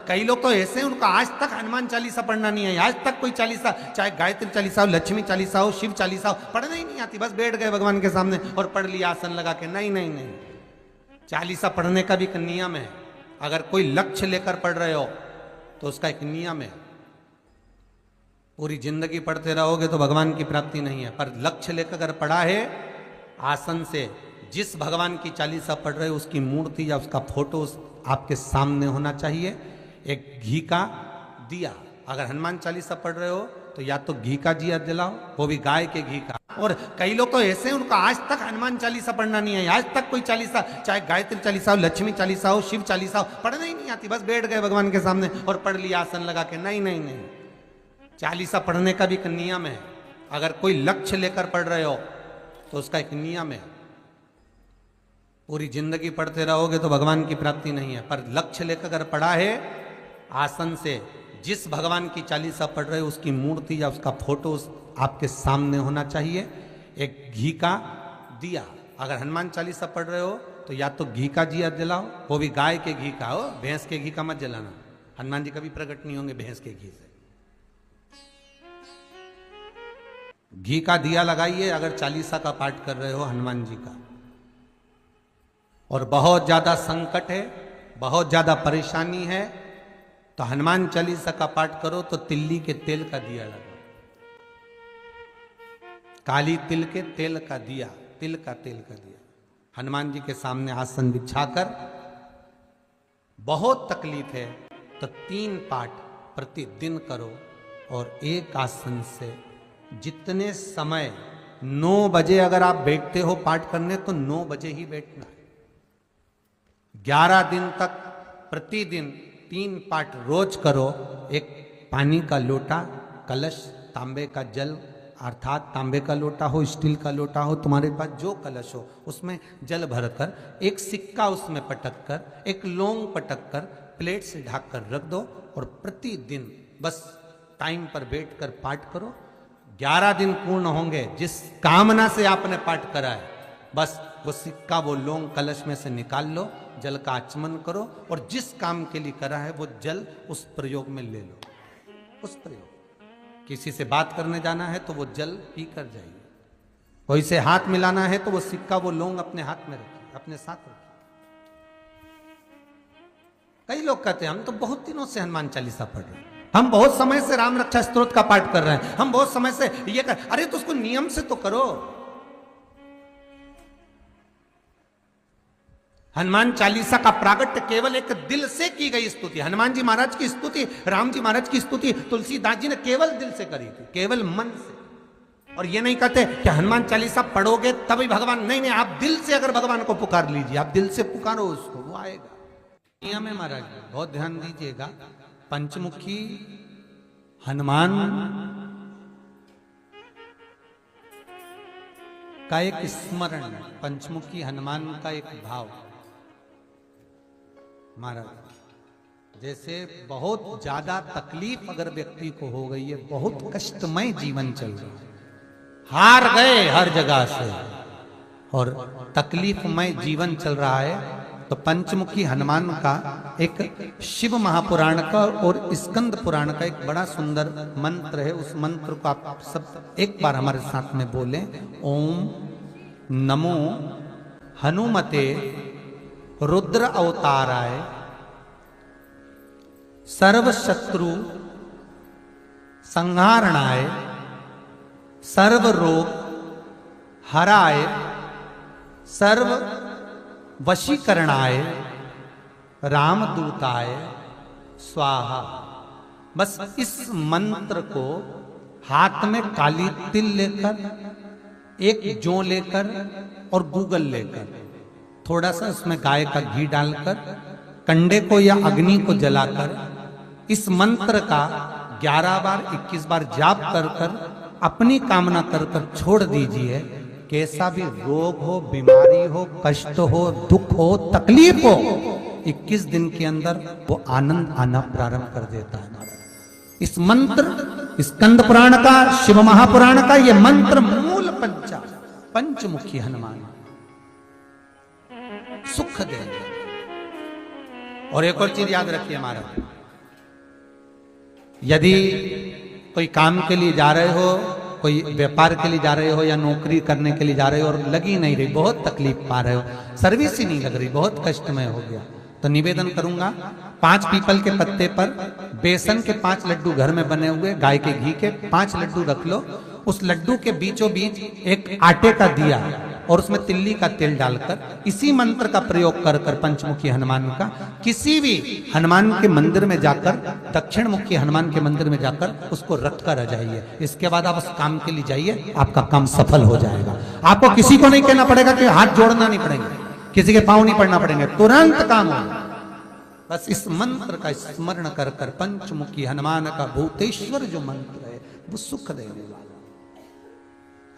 कई लोग तो ऐसे हैं उनको आज तक हनुमान चालीसा पढ़ना नहीं है, आज तक कोई चालीसा, चाहे गायत्री चालीसा हो, लक्ष्मी चालीसा हो, शिव चालीसा हो, पढ़ना ही नहीं आती, बस बैठ गए भगवान के सामने और पढ़ लिया आसन लगा के। नहीं नहीं नहीं, चालीसा पढ़ने का भी एक नियम है। अगर कोई लक्ष्य लेकर पढ़ रहे हो तो उसका एक नियम है। पूरी जिंदगी पढ़ते रहोगे तो भगवान की प्राप्ति नहीं है, पर लक्ष्य लेकर अगर पढ़ा है आसन से, जिस भगवान की चालीसा पढ़ रहे हो उसकी मूर्ति या उसका फोटो आपके सामने होना चाहिए। एक घी का दिया, अगर हनुमान चालीसा पढ़ रहे हो तो या तो घी का दिया जलाओ, वो भी गाय के घी का। और कई लोग तो ऐसे हैं उनको आज तक हनुमान चालीसा पढ़ना नहीं है, आज तक कोई चालीसा, चाहे गायत्री चालीसा हो, लक्ष्मी चालीसा हो, शिव चालीसा हो, पढ़ना ही नहीं आती, बस बैठ गए भगवान के सामने और पढ़ लिया आसन लगा के। नहीं नहीं नहीं, चालीसा पढ़ने का भी एक नियम है। अगर कोई लक्ष्य लेकर पढ़ रहे हो तो उसका एक नियम है। पूरी जिंदगी पढ़ते रहोगे तो भगवान की प्राप्ति नहीं है, पर लक्ष्य लेकर अगर पढ़ा है आसन से, जिस भगवान की चालीसा पढ़ रहे हो उसकी मूर्ति या उसका फोटो आपके सामने होना चाहिए। एक घी का दिया, अगर हनुमान चालीसा पढ़ रहे हो तो या तो घी का दिया जलाओ, वो भी गाय के घी का हो, भैंस के घी का मत जलाना, हनुमान जी कभी प्रकट नहीं होंगे भैंस के घी से। घी का दिया लगाइए अगर चालीसा का पाठ कर रहे हो हनुमान जी का। और बहुत ज्यादा संकट है, बहुत ज्यादा परेशानी है तो हनुमान चालीसा का पाठ करो तो तिल्ली के तेल का दिया लगाओ, काली तिल के तेल का दिया, तिल का तेल का दिया हनुमान जी के सामने आसन बिछाकर। बहुत तकलीफ है तो 3 पाठ प्रतिदिन करो और एक आसन से जितने समय, 9 बजे अगर आप बैठते हो पाठ करने तो 9 बजे ही बैठना है। 11 दिन तक प्रतिदिन 3 पाठ रोज करो। एक पानी का लोटा, कलश, तांबे का जल अर्थात तांबे का लोटा हो, स्टील का लोटा हो, तुम्हारे पास जो कलश हो उसमें जल भरकर, एक सिक्का उसमें पटक कर, एक लौंग पटक कर प्लेट से ढक कर रख दो और प्रतिदिन बस टाइम पर बैठकर पाठ करो। 11 दिन पूर्ण होंगे, जिस कामना से आपने पाठ करा है बस वो सिक्का, वो लौंग कलश में से निकाल लो, जल का आचमन करो और जिस काम के लिए करा है वो जल उस प्रयोग में ले लो। उस प्रयोग, किसी से बात करने जाना है तो वो जल पी कर जाइए, कोई से हाथ मिलाना है तो वो सिक्का, वो लौंग अपने हाथ में रखिए, अपने साथ रखिए। कई लोग कहते हैं हम तो बहुत दिनों से हनुमान चालीसा पढ़ रहे हैं, हम बहुत समय से राम रक्षा स्तोत्र का पाठ कर रहे हैं, हम बहुत समय से ये कर। अरे तो उसको नियम से तो करो। हनुमान चालीसा का प्रागट्य केवल एक दिल से की गई स्तुति। हनुमान जी महाराज की स्तुति, राम जी महाराज की स्तुति तुलसीदास जी ने केवल दिल से करी थी, केवल मन से। और ये नहीं कहते कि हनुमान चालीसा पढ़ोगे तभी भगवान, नहीं नहीं, आप दिल से अगर भगवान को पुकार लीजिए, आप दिल से पुकारो उसको, वो आएगा। नियम है महाराज, बहुत ध्यान दीजिएगा। पंचमुखी हनुमान का एक स्मरण, पंचमुखी हनुमान का एक भाव। महाराज जैसे बहुत ज्यादा तकलीफ अगर व्यक्ति को हो गई है, बहुत कष्टमय जीवन चल रहा है, हार गए हर जगह से और तकलीफमय जीवन चल रहा है, तो पंचमुखी हनुमान का एक शिव महापुराण का और स्कंद पुराण का एक बड़ा सुंदर मंत्र है। उस मंत्र को आप सब एक बार हमारे साथ में बोलें। ओम नमो हनुमते रुद्र अवताराय सर्व शत्रु संहारणाय सर्व रोग हराय सर्व वशीकरणाय रामदूताय स्वाहा। बस इस मंत्र को हाथ में काली तिल लेकर, एक जौ लेकर और गूगल लेकर, थोड़ा सा उसमें गाय का घी डालकर, कंडे को या अग्नि को जलाकर इस मंत्र का 11 बार 21 बार जाप कर कर अपनी कामना कर कर छोड़ दीजिए। कैसा भी रोग हो, बीमारी हो, कष्ट हो, दुख हो, तकलीफ हो, 21 दिन के अंदर वो आनंद आना प्रारंभ कर देता है। इस मंत्र, स्कंद पुराण का, शिव महापुराण का ये मंत्र मूल पंचमुखी हनुमान सुख देंगे। और एक और चीज याद रखिए महाराज, यदि कोई काम के लिए जा रहे हो, कोई व्यापार के लिए जा रहे हो या नौकरी करने के लिए जा रहे हो और लगी नहीं रही, बहुत तकलीफ पा रहे हो, सर्विस ही नहीं लग रही, बहुत कष्टमय हो गया, तो निवेदन करूंगा 5 पीपल के पत्ते पर बेसन के 5 लड्डू घर में बने हुए गाय के घी के 5 लड्डू रख लो, उस लड्डू के बीचों बीच एक आटे का दिया और उसमें तिल्ली का तेल डालकर इसी मंत्र का प्रयोग कर कर पंचमुखी हनुमान का किसी भी हनुमान के मंदिर में जाकर, दक्षिण मुखी हनुमान के मंदिर में जाकर उसको रख कर आ जाइए। इसके बाद आप उस काम के लिए जाइए, आपका काम सफल हो जाएगा। आपको किसी को नहीं कहना पड़ेगा कि हाथ जोड़ना नहीं पड़ेंगे, किसी के पांव नहीं पड़ना पड़ेंगे, तुरंत काम होगा। बस इस मंत्र का स्मरण कर कर पंचमुखी हनुमान का भूतेश्वर जो मंत्र है वो सुख देने वाला,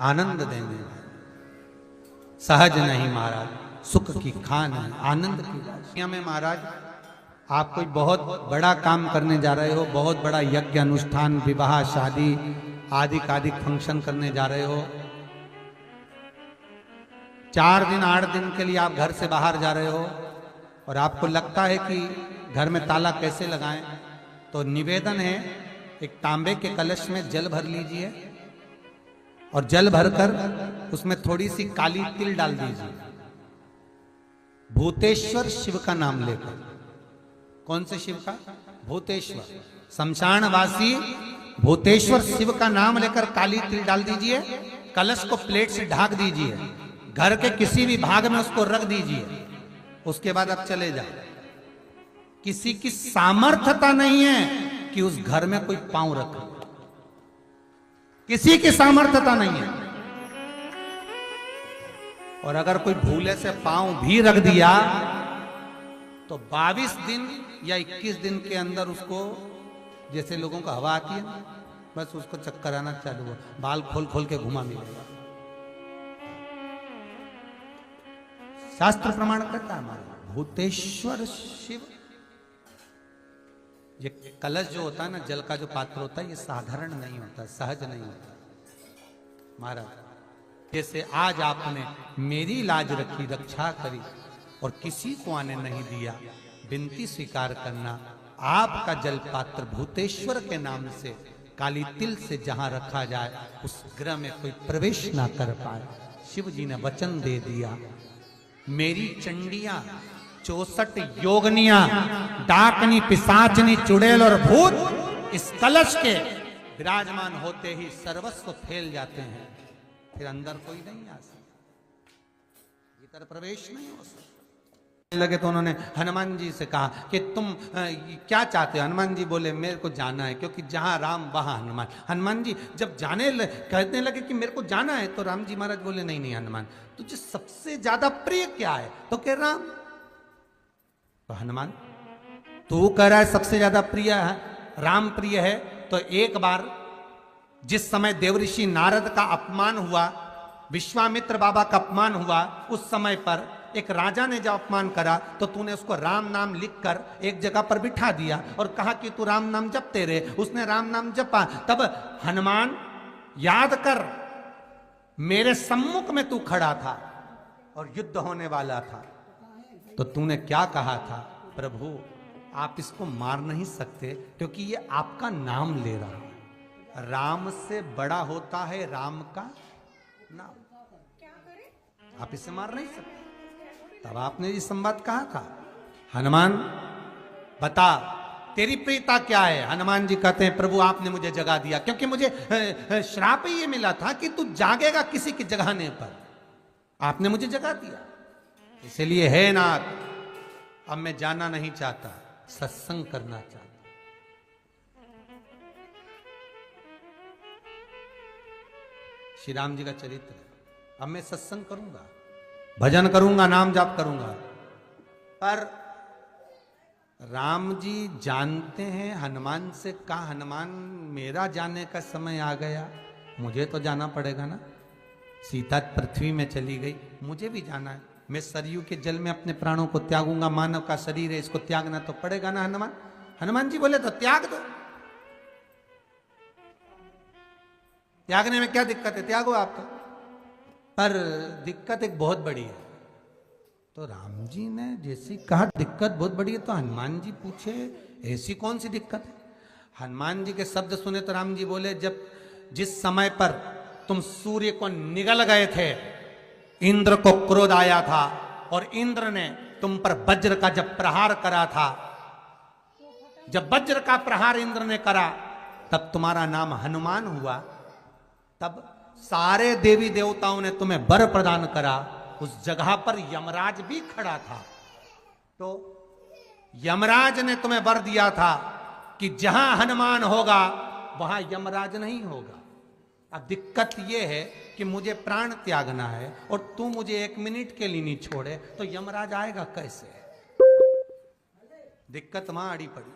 आनंद देने वाला, सहज नहीं महाराज, सुख की खान है, आनंद की दुनिया में। महाराज आप कोई बहुत बड़ा काम करने जा रहे हो, बहुत बड़ा यज्ञ अनुष्ठान, विवाह, शादी आदि आदि फंक्शन करने जा रहे हो, 4 दिन 8 दिन के लिए आप घर से बाहर जा रहे हो और आपको लगता है कि घर में ताला कैसे लगाएं, तो निवेदन है एक तांबे के कलश में जल भर लीजिए और जल भरकर उसमें थोड़ी सी काली तिल डाल दीजिए, भूतेश्वर शिव का नाम लेकर। कौन से शिव का? भूतेश्वर, शमशानवासी भूतेश्वर शिव का नाम लेकर काली तिल डाल दीजिए, कलश को प्लेट से ढक दीजिए, घर के किसी भी भाग में उसको रख दीजिए। उसके बाद आप चले जाए। किसी की सामर्थ्यता नहीं है कि उस घर में कोई पांव रखे, किसी की सामर्थ्यता नहीं है। और अगर कोई भूले से पांव भी रख दिया तो 22 दिन या 21 दिन के अंदर उसको, जैसे लोगों को हवा आती है ना, बस उसको चक्कर आना चालू हो, बाल खोल खोल के घुमा मिलेगा। शास्त्र प्रमाण करता है हमारा भूतेश्वर शिव। ये कलश जो होता है ना, जल का जो पात्र होता है, ये साधारण नहीं होता, सहज नहीं होता महाराज। जैसे आज आपने मेरी लाज रखी, रक्षा करी और किसी को आने नहीं दिया, विनती स्वीकार करना। आपका जल पात्र भूतेश्वर के नाम से काली तिल से जहां रखा जाए उस गृह में कोई प्रवेश ना कर पाए। शिव जी ने वचन दे दिया, मेरी चंडियां 64 योगनियां, डाकनी, पिशाचनी, चुड़ैल और भूत इस कलश के विराजमान होते ही सर्वस्व फैल जाते हैं, फिर अंदर कोई नहीं आ सकता, भीतर प्रवेश नहीं हो सकता। लगे तो उन्होंने हनुमान जी से कहा कि तुम क्या चाहते हो? हनुमान जी बोले मेरे को जाना है, क्योंकि जहां राम वहां हनुमान। हनुमान जी जब कहने लगे कि मेरे को जाना है, तो राम जी महाराज बोले नहीं नहीं हनुमान, तुझे सबसे ज्यादा प्रिय क्या है? तो कह राम। तो हनुमान तू कह रहा है सबसे ज्यादा प्रिय है राम प्रिय है, तो एक बार जिस समय देवऋषि नारद का अपमान हुआ, विश्वामित्र बाबा का अपमान हुआ, उस समय पर एक राजा ने जब अपमान करा तो तूने उसको राम नाम लिखकर एक जगह पर बिठा दिया और कहा कि तू राम नाम जपते रहे। उसने राम नाम जपा। तब हनुमान याद कर, मेरे सम्मुख में तू खड़ा था और युद्ध होने वाला था, तो तूने क्या कहा था? प्रभु आप इसको मार नहीं सकते क्योंकि ये आपका नाम ले रहा है। राम से बड़ा होता है राम का नाम, आप इसे मार नहीं सकते। तब आपने ये संवाद कहा था, हनुमान बता तेरी प्रियता क्या है? हनुमान जी कहते हैं प्रभु आपने मुझे जगा दिया, क्योंकि मुझे श्राप ये मिला था कि तू जागेगा किसी के जगाने पर, आपने मुझे जगा दिया, इसलिए है नाथ अब मैं जाना नहीं चाहता, सत्संग करना चाहता। श्री राम जी का चरित्र, अब मैं सत्संग करूंगा, भजन करूंगा, नाम जाप करूंगा। पर राम जी जानते हैं हनुमान से कहा, हनुमान मेरा जाने का समय आ गया, मुझे तो जाना पड़ेगा ना। सीता पृथ्वी में चली गई, मुझे भी जाना है। मैं सरयू के जल में अपने प्राणों को त्यागूंगा, मानव का शरीर है, इसको त्यागना तो पड़ेगा ना हनुमान। हनुमान जी बोले तो त्याग दो, त्यागने में क्या दिक्कत है, त्यागो आप तो। पर दिक्कत एक बहुत बड़ी है। तो राम जी ने जैसी कहा दिक्कत बहुत बड़ी है, तो हनुमान जी पूछे ऐसी कौन सी दिक्कत है? हनुमान जी के शब्द सुने तो राम जी बोले, जब जिस समय पर तुम सूर्य को निगल गए थे, इंद्र को क्रोध आया था और इंद्र ने तुम पर वज्र का जब प्रहार करा था, जब वज्र का प्रहार इंद्र ने करा तब तुम्हारा नाम हनुमान हुआ। तब सारे देवी देवताओं ने तुम्हें वर प्रदान करा। उस जगह पर यमराज भी खड़ा था, तो यमराज ने तुम्हें वर दिया था कि जहां हनुमान होगा वहां यमराज नहीं होगा। अब दिक्कत यह है कि मुझे प्राण त्यागना है और तू मुझे 1 मिनट के लिए नहीं छोड़े, तो यमराज आएगा कैसे? दिक्कत वहां अड़ी पड़ी।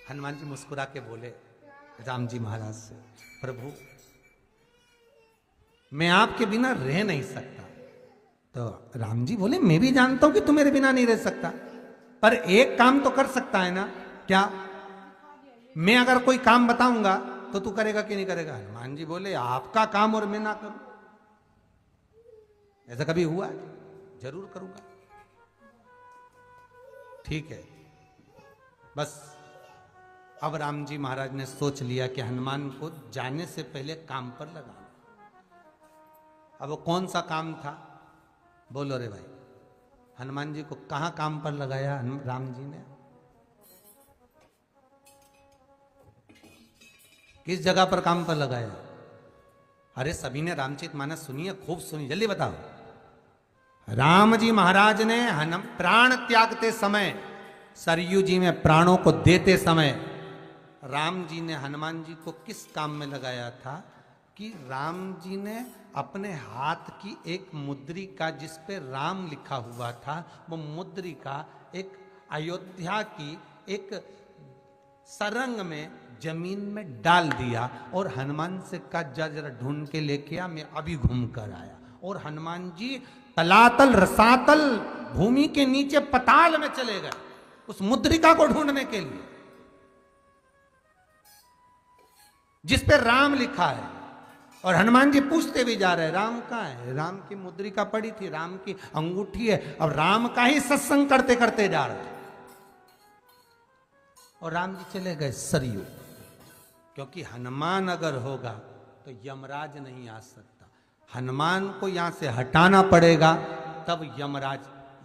हनुमान जी मुस्कुरा के बोले राम जी महाराज से, प्रभु मैं आपके बिना रह नहीं सकता। तो राम जी बोले, मैं भी जानता हूं कि तू मेरे बिना नहीं रह सकता, पर एक काम तो कर सकता है ना। क्या? मैं अगर कोई काम बताऊंगा तो तू करेगा कि नहीं करेगा? हनुमान जी बोले, आपका काम और मैं ना करूं, ऐसा कभी हुआ है? जरूर करूंगा। ठीक है। बस अब राम जी महाराज ने सोच लिया कि हनुमान को जाने से पहले काम पर लगाना। अब वो कौन सा काम था? बोलो रे भाई। हनुमान जी को कहां काम पर लगाया राम जी ने? किस जगह पर काम पर लगाया? अरे सभी ने रामचरितमानस सुनी है, खूब सुनी, जल्दी बताओ। राम जी महाराज ने प्राण त्यागते समय, सरयू जी में प्राणों को देते समय, राम जी ने हनुमान जी को किस काम में लगाया था? कि राम जी ने अपने हाथ की एक मुद्रिका, जिस पे राम लिखा हुआ था, वो मुद्रिका एक अयोध्या की एक सरंग में जमीन में डाल दिया और हनुमान से कहा, जा जरा ढूंढ के लेके आ, मैं अभी घूम कर आया। और हनुमान जी तलातल रसातल भूमि के नीचे पताल में चले गए उस मुद्रिका को ढूंढने के लिए, जिस पे राम लिखा है। और हनुमान जी पूछते भी जा रहे, राम कहाँ है? राम की मुद्रिका पड़ी थी, राम की अंगूठी है। अब राम का ही सत्संग करते करते जा रहे, और राम जी चले गए सरयू। क्योंकि हनुमान अगर होगा तो यमराज नहीं आ सकता, हनुमान को यहां से हटाना पड़ेगा, तब यमराज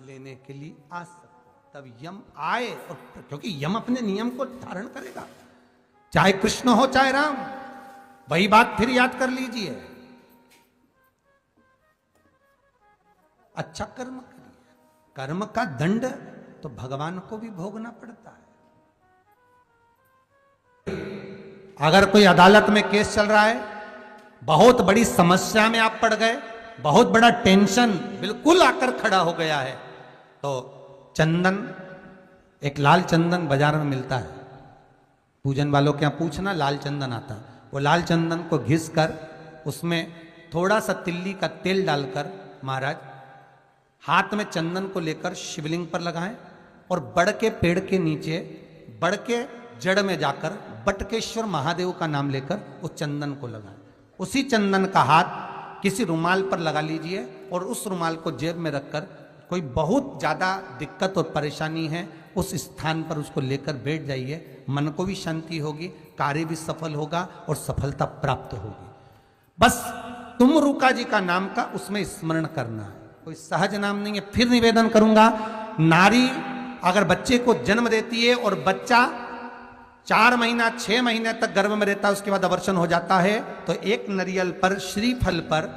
लेने के लिए आ सकता। तब यम आए, और क्योंकि यम अपने नियम को धारण करेगा, चाहे कृष्ण हो चाहे राम। वही बात फिर याद कर लीजिए, अच्छा कर्म करिए, कर्म का दंड तो भगवान को भी भोगना पड़ता है। अगर कोई अदालत में केस चल रहा है, बहुत बड़ी समस्या में आप पड़ गए, बहुत बड़ा टेंशन बिल्कुल आकर खड़ा हो गया है, तो चंदन, एक लाल चंदन बाजार में मिलता है, पूजन वालों के यहाँ पूछना, लाल चंदन आता है। वो लाल चंदन को घिस कर उसमें थोड़ा सा तिल्ली का तेल डालकर महाराज हाथ में चंदन को लेकर शिवलिंग पर लगाएं और बड़ के पेड़ के नीचे, बड़ के जड़ में जाकर बटकेश्वर महादेव का नाम लेकर उस चंदन को लगाएं। उसी चंदन का हाथ किसी रुमाल पर लगा लीजिए और उस रुमाल को जेब में रखकर, कोई बहुत ज़्यादा दिक्कत और परेशानी है उस स्थान पर उसको लेकर बैठ जाइए, मन को भी शांति होगी, कार्य भी सफल होगा और सफलता प्राप्त होगी। बस तुम रुका जी का नाम का उसमें स्मरण करना है, कोई सहज नाम नहीं है। फिर निवेदन करूंगा, नारी अगर बच्चे को जन्म देती है और बच्चा 4 महीना 6 महीने तक गर्भ में रहता है, उसके बाद अवर्षण हो जाता है, तो एक नरियल पर, श्रीफल पर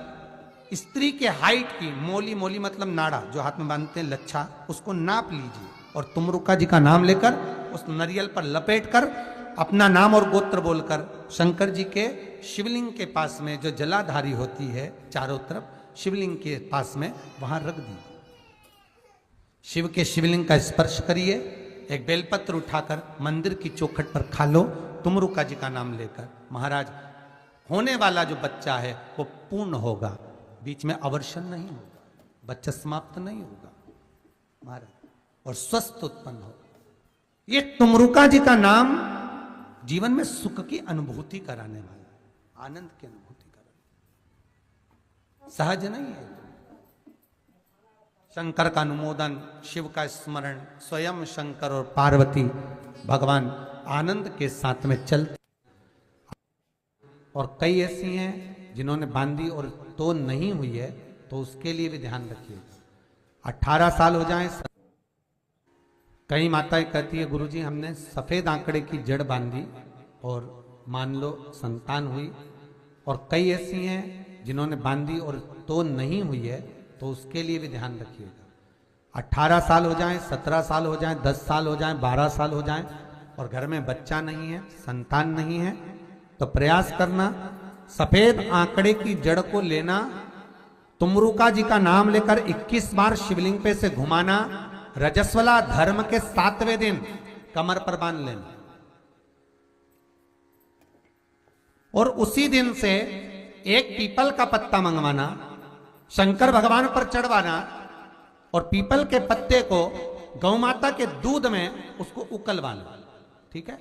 स्त्री के हाइट की, मोली, मोली मतलब नाड़ा जो हाथ में बांधते हैं, लच्छा, उसको नाप लीजिए और तुमरुका जी का नाम लेकर उस नरियल पर लपेट कर अपना नाम और गोत्र बोलकर शंकर जी के शिवलिंग के पास में, जो जलाधारी होती है चारों तरफ शिवलिंग के पास में, वहां रख दीजिए। शिव के शिवलिंग का स्पर्श करिए, एक बेलपत्र उठाकर मंदिर की चौखट पर खा लो, तुमरुका जी का नाम लेकर। महाराज, होने वाला जो बच्चा है वो पूर्ण होगा, बीच में अवर्षण नहीं होगा, बच्चा समाप्त नहीं होगा महाराज, और स्वस्थ उत्पन्न होगा। ये तुमरुका जी का नाम जीवन में सुख की अनुभूति कराने वाला, आनंद की अनुभूति कराने, सहज नहीं है। शंकर का अनुमोदन, शिव का स्मरण, स्वयं शंकर और पार्वती भगवान आनंद के साथ में चलते। और कई ऐसी हैं जिन्होंने बांधी और तो नहीं हुई है, तो उसके लिए भी ध्यान रखिए। 18 साल हो जाए। कई माताएं कहती है गुरुजी हमने सफेद आंकड़े की जड़ बांधी और मान लो संतान हुई। और कई ऐसी हैं जिन्होंने बांधी और तो नहीं हुई है, तो उसके लिए भी ध्यान रखिएगा। 18 साल हो जाए, 17 साल हो जाए, 10 साल हो जाए, 12 साल हो जाए और घर में बच्चा नहीं है, संतान नहीं है, तो प्रयास करना सफेद आंकड़े की जड़ को लेना, तुमरुका जी का नाम लेकर 21 बार शिवलिंग पे से घुमाना, रजस्वला धर्म के 7वें दिन कमर पर बांध लेना और उसी दिन से एक पीपल का पत्ता मंगवाना, शंकर भगवान पर चढ़वाना और पीपल के पत्ते को गौ माता के दूध में उसको उकलवाना। ठीक है,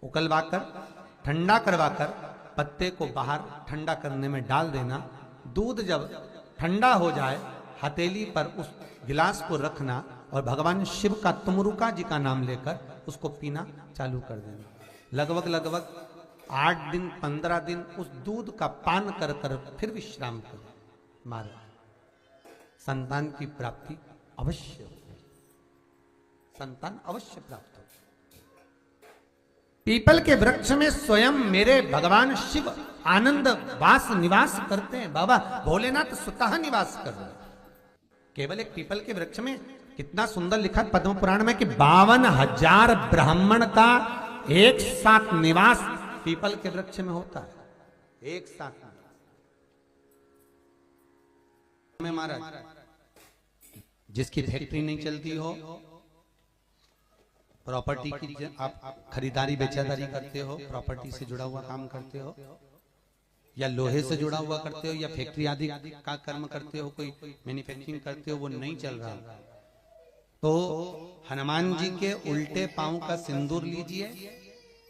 उकलवाकर ठंडा करवाकर पत्ते को बाहर ठंडा करने में डाल देना। दूध जब ठंडा हो जाए हथेली पर उस गिलास को रखना और भगवान शिव का तुमरुका जी का नाम लेकर उसको पीना चालू कर देना। लगभग 8 दिन 15 दिन उस दूध का पान कर कर फिर विश्राम करो। मारो, संतान की प्राप्ति अवश्य हो, संतान अवश्य प्राप्त हो। पीपल के वृक्ष में स्वयं मेरे भगवान शिव आनंद वास निवास करते हैं। बाबा भोलेनाथ स्वतः निवास कर रहे हैं। केवल एक पीपल के वृक्ष में कितना सुंदर लिखा पद्म पुराण में कि 52,000 ब्राह्मण का एक साथ निवास पीपल के वृक्ष में होता है। एक साथ में महाराज जिसकी फैक्ट्री नहीं चलती हो, प्रॉपर्टी की आप खरीदारी बेचादारी करते हो, प्रॉपर्टी से जुड़ा हुआ काम करते हो या लोहे से जुड़ा हुआ करते हो या फैक्ट्री आदि का कर्म करते हो, कोई मैन्युफैक्चरिंग करते हो, वो नहीं चल रहा, तो हनुमान जी के उल्टे पांव का सिंदूर लीजिए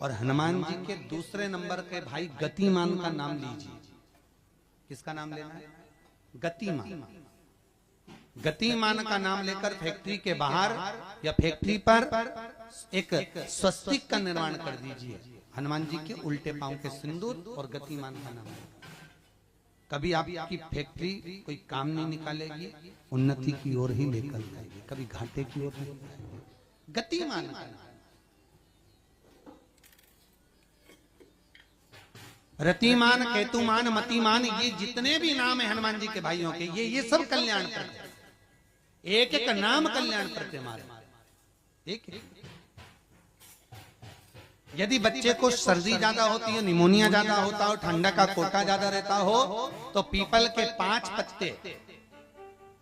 और हनुमान जी के दूसरे नंबर के भाई गतिमान का नाम लीजिए। किसका नाम लेना है? गतिमान। गतिमान का नाम लेकर फैक्ट्री के बाहर या फैक्ट्री पर एक स्वस्तिक का निर्माण कर दीजिए। हनुमान जी के उल्टे पांव के सिंदूर और गतिमान का नाम। कभी आपकी फैक्ट्री कोई काम नहीं निकालेगी, उन्नति की ओर ही लेकर जाएगी, कभी घाटे की ओर नहीं जाएगी। गतिमान का नाम। रतिमान, केतुमान, मतिमान, ये जितने भी नाम है हनुमान जी के भाइयों के, ये सब कल्याण करते। एक एक नाम कल्याण करते हमारे। एक यदि बच्चे को सर्दी ज्यादा होती है, निमोनिया ज्यादा होता हो, ठंडा का कोटा ज्यादा रहता हो, तो पीपल के 5 पत्ते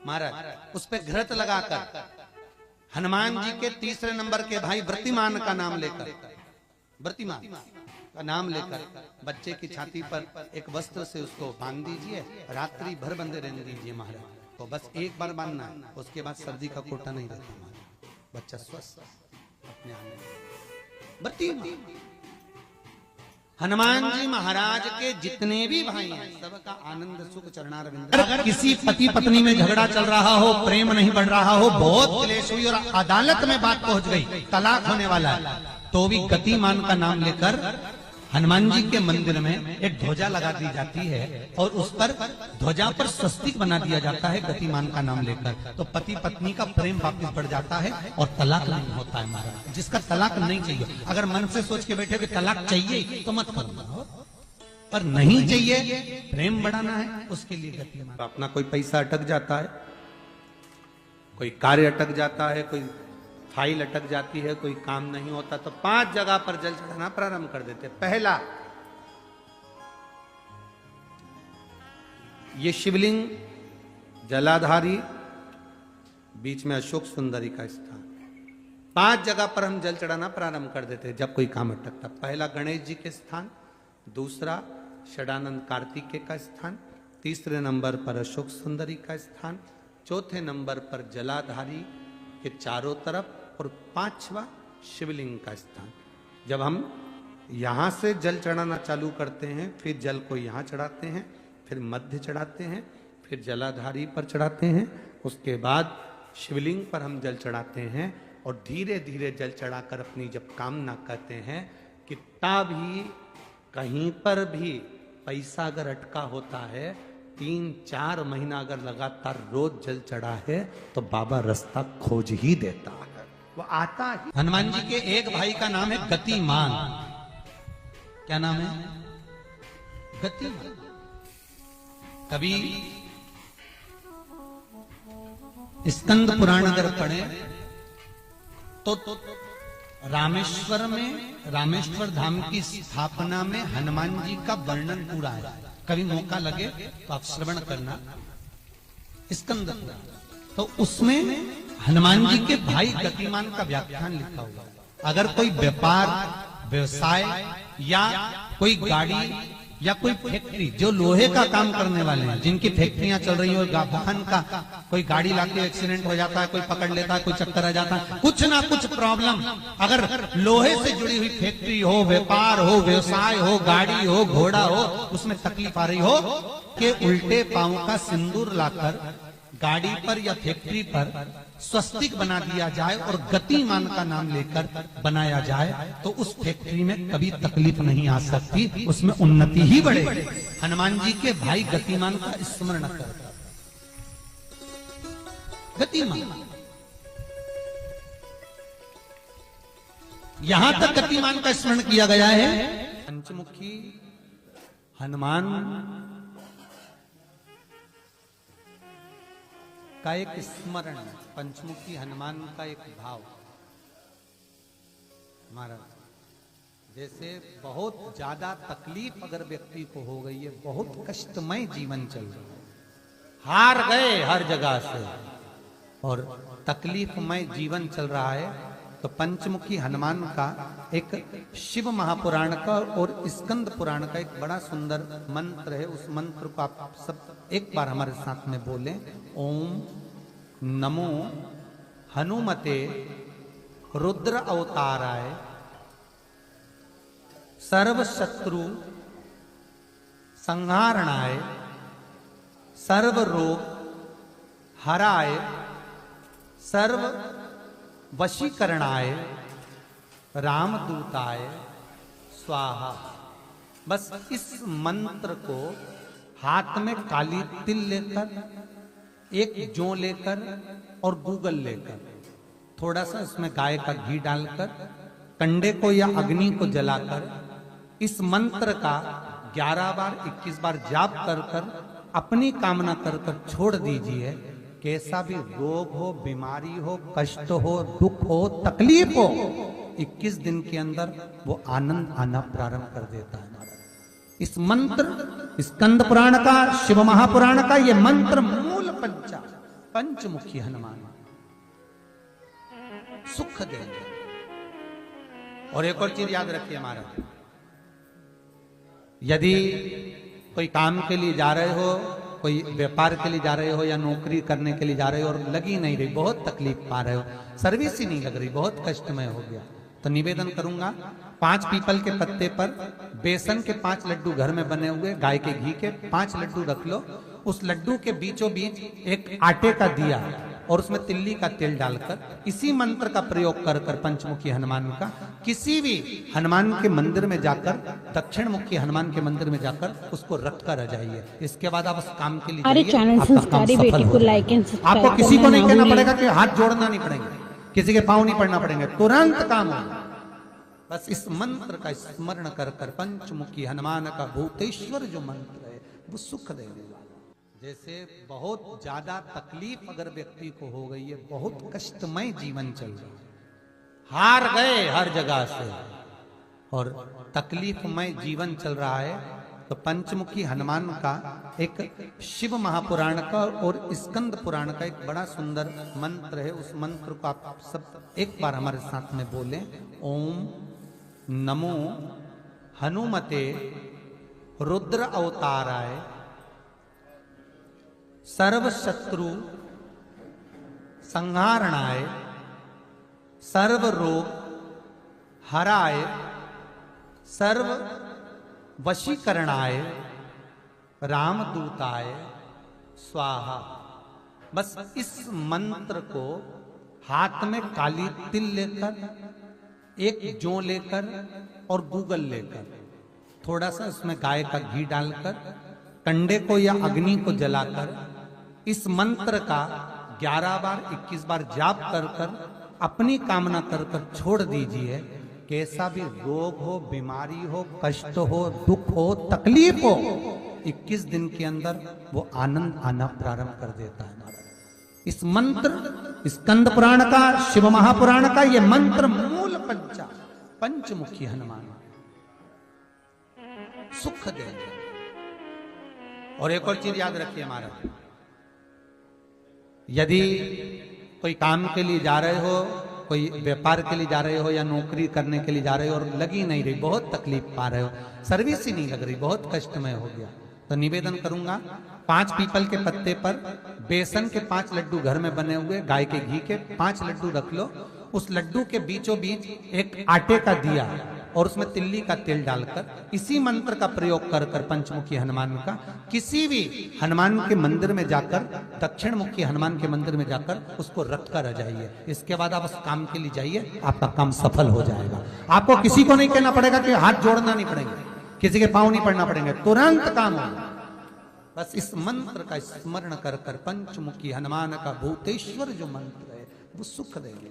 महाराज उस पे घृत लगाकर हनुमान जी के तीसरे नंबर के भाई व्रतिमान का नाम लेकर, व्रतिमान का नाम लेकर बच्चे की छाती पर एक वस्त्र से उसको बांध दीजिए, रात्रि भर बंधे रहने दीजिए महाराज। तो बस एक बार बांधना है, उसके बाद सर्दी का कोटा नहीं रहता महाराज, बच्चा स्वस्थ अपने आप। हनुमान जी महाराज के जितने भी भाई हैं सबका आनंद सुख चरणारविंद। अगर किसी पति पत्नी में झगड़ा चल रहा हो, प्रेम नहीं बढ़ रहा हो, बहुत क्लेश हुई और अदालत में बात पहुंच गई, तलाक होने वाला है, तो भी गतिमान का नाम लेकर हनुमान जी के मंदिर में एक ध्वजा लगा दी जाती है और उस पर ध्वजा पर स्वस्तिक बना दिया जाता है गतिमान का नाम लेकर। तो पति पत्नी का प्रेम वापस बढ़ जाता है और तलाक नहीं होता है महाराज। जिसका तलाक नहीं चाहिए, अगर मन से सोच के बैठे कि तलाक चाहिए तो मत करो, पर नहीं चाहिए, प्रेम बढ़ाना है, उसके लिए गतिमान। अपना कोई पैसा अटक जाता है, कोई कार्य अटक जाता है, कोई फाइल अटक जाती है, कोई काम नहीं होता, तो 5 जगह पर जल चढ़ाना प्रारंभ कर देते। पहला, ये शिवलिंग जलाधारी, बीच में अशोक सुंदरी का स्थान, 5 जगह पर हम जल चढ़ाना प्रारंभ कर देते जब कोई काम अटकता। पहला गणेश जी के स्थान, दूसरा षडानंद कार्तिकेय का स्थान, तीसरे नंबर पर अशोक सुंदरी का स्थान, चौथे नंबर पर जलाधारी के चारों तरफ और 5वां शिवलिंग का स्थान। जब हम यहां से जल चढ़ाना चालू करते हैं, फिर जल को यहां चढ़ाते हैं, फिर मध्य चढ़ाते हैं, फिर जलाधारी पर चढ़ाते हैं, उसके बाद शिवलिंग पर हम जल चढ़ाते हैं और धीरे धीरे जल चढ़ाकर अपनी जब कामना करते हैं, कितना भी कहीं पर भी पैसा अगर अटका होता है, 3-4 महीना अगर लगातार रोज जल चढ़ा है तो बाबा रास्ता खोज ही देता है, वो आता है। हनुमान जी के एक भाई का नाम है गतिमान। क्या नाम है? गतिमान। कभी स्कंद पुराण अगर पढ़े तो रामेश्वर धाम की स्थापना में हनुमान जी का वर्णन पूरा है। कभी मौका लगे तो आप श्रवण करना स्कंद पुराण। तो उसमें हनुमान जी के भाई गतिमान का व्याख्यान लिखा हुआ है। अगर कोई व्यापार व्यवसाय या कोई गाड़ी या कोई फैक्ट्री, जो लोहे का काम करने वाले हैं, जिनकी फैक्ट्रियां चल रही हो, वाहन का कोई गाड़ी लाके एक्सीडेंट हो जाता है, कोई पकड़ लेता है, कोई चक्कर आ जाता है, कुछ ना कुछ प्रॉब्लम, अगर लोहे से जुड़ी हुई फैक्ट्री हो, व्यापार हो, व्यवसाय हो, गाड़ी हो, घोड़ा हो, उसमें तकलीफ आ रही हो कि उल्टे पांव का सिंदूर लाकर गाड़ी पर या फैक्ट्री पर स्वस्तिक बना दिया जाए और गतिमान का नाम लेकर बनाया जाए, तो उस फैक्ट्री में कभी तकलीफ नहीं आ सकती, उसमें उन्नति ही बढ़ेगी। हनुमान जी के भाई गतिमान का स्मरण कर, गतिमान, यहां तक गतिमान का स्मरण किया गया है। पंचमुखी हनुमान का एक स्मरण, पंचमुखी हनुमान का एक भाव। महाराज, जैसे बहुत ज्यादा तकलीफ अगर व्यक्ति को हो गई है, बहुत कष्टमय जीवन चल रहा है, हार गए हर जगह से और तकलीफमय जीवन चल रहा है, तो पंचमुखी हनुमान का एक शिव महापुराण का और स्कंद पुराण का एक बड़ा सुंदर मंत्र है। उस मंत्र को आप सब एक बार हमारे साथ में बोलें। ओम नमो हनुमते रुद्र अवताराय सर्व शत्रु संहारणाय सर्व रोग हराय सर्व वशीकरणाय रामदूताय स्वाहा। बस इस मंत्र को हाथ में काली तिल लेकर, एक जौ लेकर और गूगल लेकर, थोड़ा सा इसमें गाय का घी डालकर, कंडे को या अग्नि को जलाकर इस मंत्र का 11 बार 21 बार जाप कर कर अपनी कामना कर कर छोड़ दीजिए। कैसा भी रोग हो, बीमारी हो, कष्ट हो, दुख हो, तकलीफ हो, 21 दिन के अंदर वो आनंद आना प्रारंभ कर देता है। इस मंत्र, स्कंद पुराण का, शिव महापुराण का ये मंत्र मूल पंचमुखी हनुमान सुख देंगे। और एक और चीज याद रखिए महाराज, यदि कोई काम के लिए जा रहे हो, कोई व्यापार के लिए जा रहे हो या नौकरी करने के लिए जा रहे हो और लगी नहीं रही, बहुत तकलीफ पा रहे हो, सर्विस ही नहीं लग रही, बहुत कष्टमय हो गया, तो निवेदन करूंगा 5 पीपल के पत्ते पर बेसन के 5 लड्डू घर में बने हुए, गाय के घी के 5 लड्डू रख लो, उस लड्डू के बीचों बीच एक आटे का दिया और उसमें तिल्ली का तेल डालकर इसी मंत्र का प्रयोग कर कर पंचमुखी हनुमान का किसी भी हनुमान के मंदिर में जाकर, दक्षिण मुखी हनुमान के मंदिर में जाकर उसको रख कर आ जाइए। इसके बाद आप उस काम के लिए आपको किसी को नहीं कहना पड़ेगा कि हाथ जोड़ना नहीं पड़ेगा, किसी के पांव नहीं पड़ना पड़ेंगे, तुरंत काम होगा। बस इस मंत्र का स्मरण कर कर पंचमुखी हनुमान का भूतेश्वर जो मंत्र है वो सुख देने वाला। जैसे बहुत ज्यादा तकलीफ अगर व्यक्ति को हो गई है, बहुत कष्टमय जीवन चल रहा है, हार गए हर जगह से और तकलीफमय जीवन चल रहा है, तो पंचमुखी हनुमान का एक शिव महापुराण का और स्कंद पुराण का एक बड़ा सुंदर मंत्र है। उस मंत्र को आप सब एक बार हमारे साथ में बोलें। ओम नमो हनुमते रुद्र अवताराय सर्व शत्रु संहारणाय सर्व रोग हराय सर्व वशीकरणाय रामदूताय स्वाहा। बस इस मंत्र को हाथ में काली तिल लेकर, एक जौ लेकर और गूगल लेकर, थोड़ा सा उसमें गाय का घी डालकर, कंडे को या अग्नि को जलाकर इस मंत्र का 11 बार 21 बार जाप कर कर अपनी कामना कर कर छोड़ दीजिए। कैसा भी रोग हो, बीमारी हो, कष्ट हो, दुख हो, तकलीफ हो, 21 दिन के अंदर वो आनंद आना प्रारंभ कर देता है। इस मंत्र, स्कंद पुराण का, शिव महापुराण का ये मंत्र मूल पंचमुखी हनुमान सुख देंगे। और एक और चीज याद रखिए महाराज, यदि कोई काम के लिए जा रहे हो, कोई व्यापार के लिए जा रहे हो या नौकरी करने के लिए जा रहे हो और लगी नहीं रही, बहुत तकलीफ पा रहे हो, सर्विस ही नहीं लग रही, बहुत कष्टमय हो गया, तो निवेदन करूंगा 5 पीपल के पत्ते पर बेसन के 5 लड्डू घर में बने हुए, गाय के घी के 5 लड्डू रख लो। उस लड्डू के बीचों बीच एक आटे का दिया और उसमें तिल्ली का तेल डालकर इसी मंत्र का प्रयोग कर कर पंचमुखी हनुमान का किसी भी हनुमान के मंदिर में जाकर, दक्षिण मुखी हनुमान के मंदिर में जाकर उसको रख कर आ जाइए। इसके बाद आप उस काम के लिए जाइए, आपका काम सफल हो जाएगा। आपको किसी को नहीं कहना पड़ेगा कि हाथ जोड़ना नहीं पड़ेंगे, किसी के पांव नहीं पड़ना पड़ेंगे, तुरंत काम होगा। बस इस मंत्र का स्मरण कर कर पंचमुखी हनुमान का भूतेश्वर जो मंत्र है वो सुख देंगे।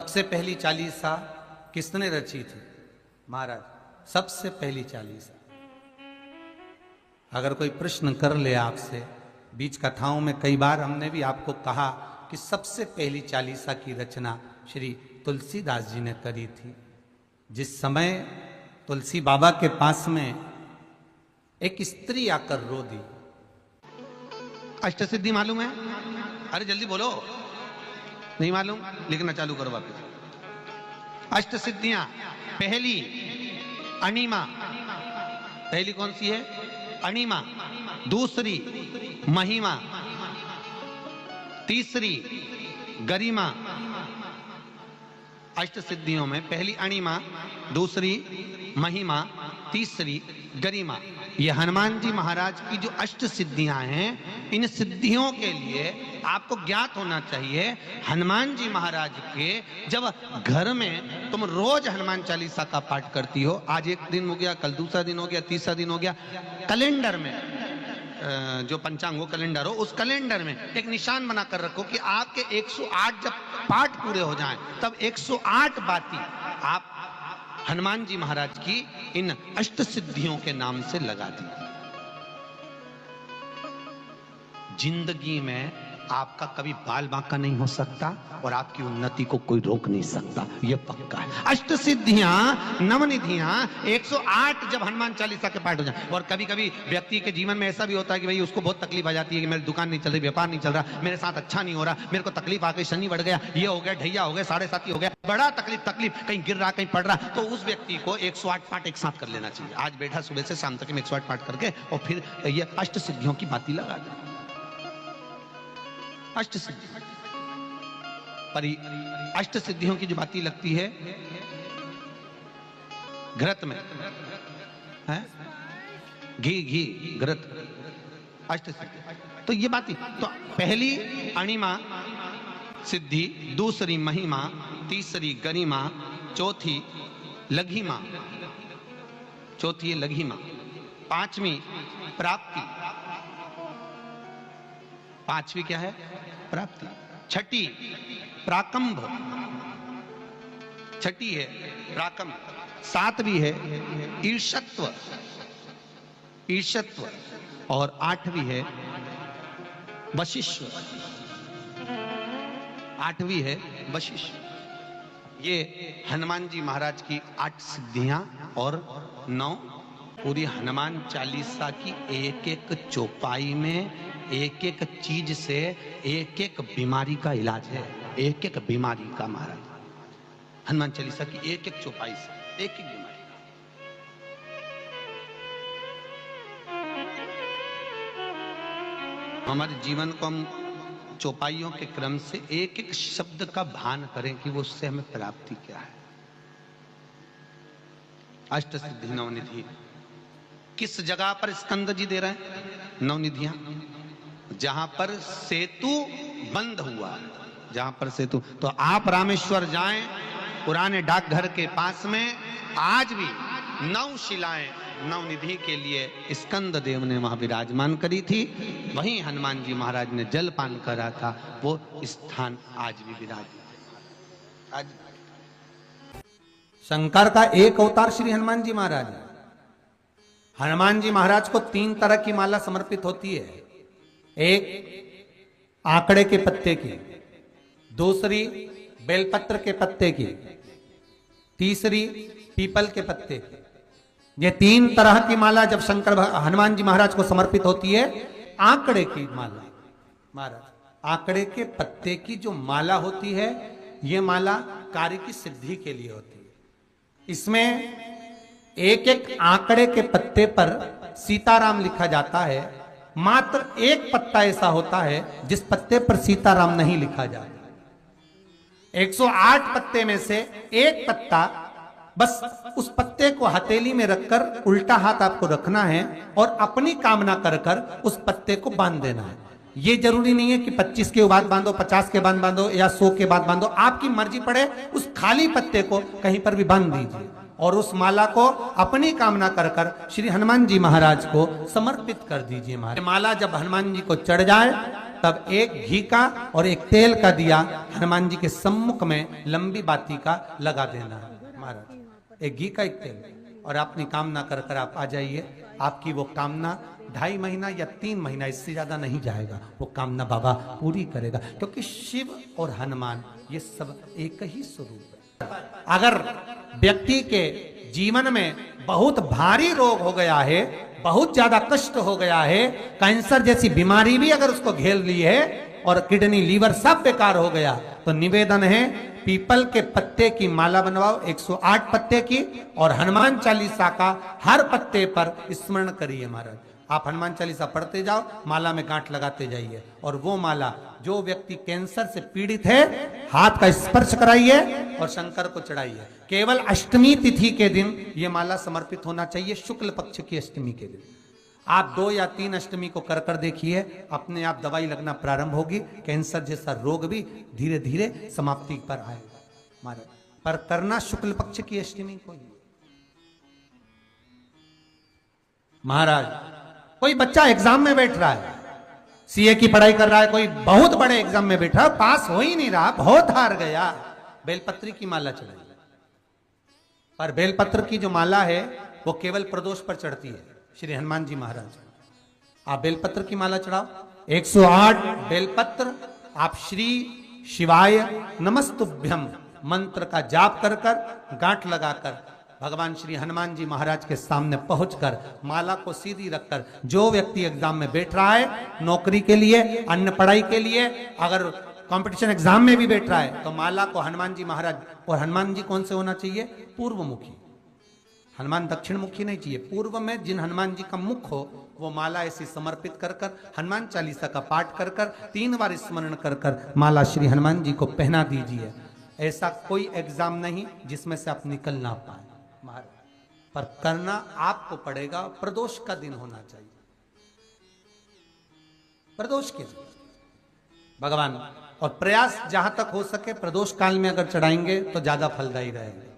सबसे पहली चालीसा किसने रची थी महाराज? सबसे पहली चालीसा। अगर कोई प्रश्न कर ले आपसे, बीच कथाओं में कई बार हमने भी आपको कहा कि सबसे पहली चालीसा की रचना श्री तुलसीदास जी ने करी थी। जिस समय तुलसी बाबा के पास में एक स्त्री आकर रो दी। अष्टसिद्धि मालूम है? अरे जल्दी बोलो, नहीं मालूम? लिखना चालू करो वापस। अष्टसिद्धियां, पहली अणिमा, पहली कौन सी है? अणिमा। दूसरी महिमा, तीसरी गरिमा। अष्टसिद्धियों में पहली अणिमा, दूसरी महिमा, तीसरी गरिमा। ये हनुमान जी महाराज की जो अष्ट सिद्धियां हैं, इन सिद्धियों के लिए आपको ज्ञात होना चाहिए, हनुमान जी महाराज के जब घर में तुम रोज हनुमान चालीसा का पाठ करती हो, आज एक दिन हो गया, कल दूसरा दिन हो गया, तीसरा दिन हो गया, कैलेंडर में जो पंचांगो कैलेंडर हो, उस कैलेंडर में एक निशान बनाकर रखो कि आपके 108 जब पाठ पूरे हो जाएं, तब 108 बाती आप हनुमान जी महाराज की इन अष्ट सिद्धियों के नाम से लगा दी। जिंदगी में आपका कभी बाल बांका नहीं हो सकता और आपकी उन्नति को कोई रोक नहीं सकता, यह पक्का है। अष्ट सिद्धियां, नवनिधियां 108 जब हनुमान चालीसा के पाठ हो जाए। और कभी कभी व्यक्ति के जीवन में ऐसा भी होता है कि भाई उसको बहुत तकलीफ आ जाती है कि मेरी दुकान नहीं चल रही, व्यापार नहीं चल रहा, मेरे साथ अच्छा नहीं हो रहा, मेरे को तकलीफ आ गई, शनि बढ़ गया, ये हो गया, ढैया हो गया, 7.5 हो गया, बड़ा तकलीफ, कहीं गिर रहा, कहीं पड़ रहा, तो उस व्यक्ति को 108 पाठ एक साथ कर लेना चाहिए। आज बैठा सुबह से शाम तक 108 पाठ करके और फिर ये अष्ट सिद्धियों की बाती लगा दे। अष्ट सिद्धि पर अष्ट सिद्धियों की जो बाती लगती है घृत में है, घी घृत, अष्ट सिद्धि। तो ये बाती, तो पहली अणिमा सिद्धि, दूसरी महिमा, तीसरी गरिमा, चौथी लघिमा, चौथी है लघिमा, पांचवी प्राप्ति, पांचवी क्या है? प्राप्ति। छठी प्राकंभ, छठी है प्राकंभ। सातवीं है ईर्षत्व, ईर्षत्व। और आठवीं है वशिष्ठ, आठवीं है वशिष्ठ। ये हनुमान जी महाराज की 8 सिद्धियां और 9 पूरी हनुमान चालीसा की एक एक चौपाई में एक एक चीज से एक एक बीमारी का इलाज है, एक एक बीमारी का महाराज हनुमान चालीसा की एक एक चौपाई से एक एक बीमारी का। हमारे जीवन को हम चौपाइयों के क्रम से एक एक शब्द का भान करें कि वो उससे हमें प्राप्ति क्या है। अष्ट सिद्धि नवनिधि किस जगह पर स्कंद जी दे रहे हैं? नवनिधियां, जहां पर सेतु बंद हुआ जहां पर सेतु। तो आप रामेश्वर जाएं, पुराने डाकघर के पास में आज भी 9 शिलाएं नवनिधि के लिए स्कंद देव ने वहां विराजमान करी थी। वहीं हनुमान जी महाराज ने जलपान करा था, वो स्थान आज भी विराजमान। आज शंकर का एक अवतार श्री हनुमान जी महाराज है। हनुमान जी महाराज को 3 तरह की माला समर्पित होती है। एक आंकड़े के पत्ते की, दूसरी बेलपत्र के पत्ते की, तीसरी पीपल के पत्ते की। ये 3 तरह की माला जब शंकर हनुमान जी महाराज को समर्पित होती है। आंकड़े की माला महाराज, आंकड़े के पत्ते की जो माला होती है, ये माला कार्य की सिद्धि के लिए होती है। इसमें एक एक आंकड़े के पत्ते पर सीताराम लिखा जाता है। मात्र एक पत्ता ऐसा होता है जिस पत्ते पर सीताराम नहीं लिखा जाता। 108 पत्ते में से एक पत्ता, बस उस पत्ते को हथेली में रखकर उल्टा हाथ आपको रखना है और अपनी कामना कर कर उस पत्ते को बांध देना है। ये जरूरी नहीं है कि 25 के बाद बांधो, 50 के बाद बांधो या 100 के बाद बांधो, आपकी मर्जी पड़े। उस खाली पत्ते को कहीं पर भी बांध दीजिए और उस माला को अपनी कामना कर कर श्री हनुमान जी महाराज को समर्पित कर दीजिए। माला जब हनुमान जी को चढ़ जाए तब एक घी का और एक तेल का दिया हनुमान जी के सम्मुख में लंबी बाती का लगा देना है महाराज। एक घी का, एक तेल, और अपनी कामना कर कर आप आ जाइए। आपकी वो कामना 2.5 महीना या 3 महीना, इससे ज्यादा नहीं जाएगा, वो कामना बाबा पूरी करेगा। क्योंकि शिव और हनुमान ये सब एक ही स्वरूप है। अगर व्यक्ति के जीवन में बहुत भारी रोग हो गया है, बहुत ज्यादा कष्ट हो गया है, कैंसर जैसी बीमारी भी अगर उसको घेर ली है और किडनी लीवर सब बेकार हो गया, तो निवेदन है पीपल के पत्ते की माला बनवाओ, 108 पत्ते की, और हनुमान चालीसा का हर पत्ते पर स्मरण करिए महाराज। आप हनुमान चालीसा पढ़ते जाओ, माला में गांठ लगाते जाइए, और वो माला जो व्यक्ति कैंसर से पीड़ित है हाथ का स्पर्श कराइए और शंकर को चढ़ाइए। केवल अष्टमी तिथि के दिन ये माला समर्पित होना चाहिए, शुक्ल पक्ष की अष्टमी के दिन। आप 2 या 3 अष्टमी को कर कर देखिए, अपने आप दवाई लगना प्रारंभ होगी। कैंसर जैसा रोग भी धीरे धीरे समाप्ति पर आएगा महाराज। पर करना शुक्ल पक्ष की अष्टमी को ही महाराज। कोई बच्चा एग्जाम में बैठ रहा है, सीए की पढ़ाई कर रहा है, कोई बहुत बड़े एग्जाम में बैठा, पास हो ही नहीं रहा, बहुत हार गया, बेलपत्री की माला चढ़ाई। पर बेलपत्र की जो माला है वो केवल प्रदोष पर चढ़ती है श्री हनुमान जी महाराज। आप बेलपत्र की माला चढ़ाओ, 108 बेलपत्र आप श्री शिवाय नमस्तुभ्यम मंत्र का जाप कर कर गांठ लगाकर भगवान श्री हनुमान जी महाराज के सामने पहुंचकर माला को सीधी रखकर, जो व्यक्ति एग्जाम में बैठ रहा है, नौकरी के लिए, अन्य पढ़ाई के लिए, अगर कंपटीशन एग्जाम में भी बैठ रहा है, तो माला को हनुमान जी महाराज, और हनुमान जी कौन से होना चाहिए? पूर्वमुखी। हनुमान दक्षिण मुखी नहीं चाहिए, पूर्व में जिन हनुमान जी का मुख हो वो माला ऐसी समर्पित कर कर हनुमान चालीसा का पाठ कर कर 3 बार स्मरण कर कर माला श्री हनुमान जी को पहना दीजिए। ऐसा कोई एग्जाम नहीं जिसमें से आप निकल ना पाए महाराज, पर करना आपको पड़ेगा। प्रदोष का दिन होना चाहिए, प्रदोष के दिन भगवान, और प्रयास जहां तक हो सके प्रदोष काल में अगर चढ़ाएंगे तो ज्यादा फलदायी रहेगा।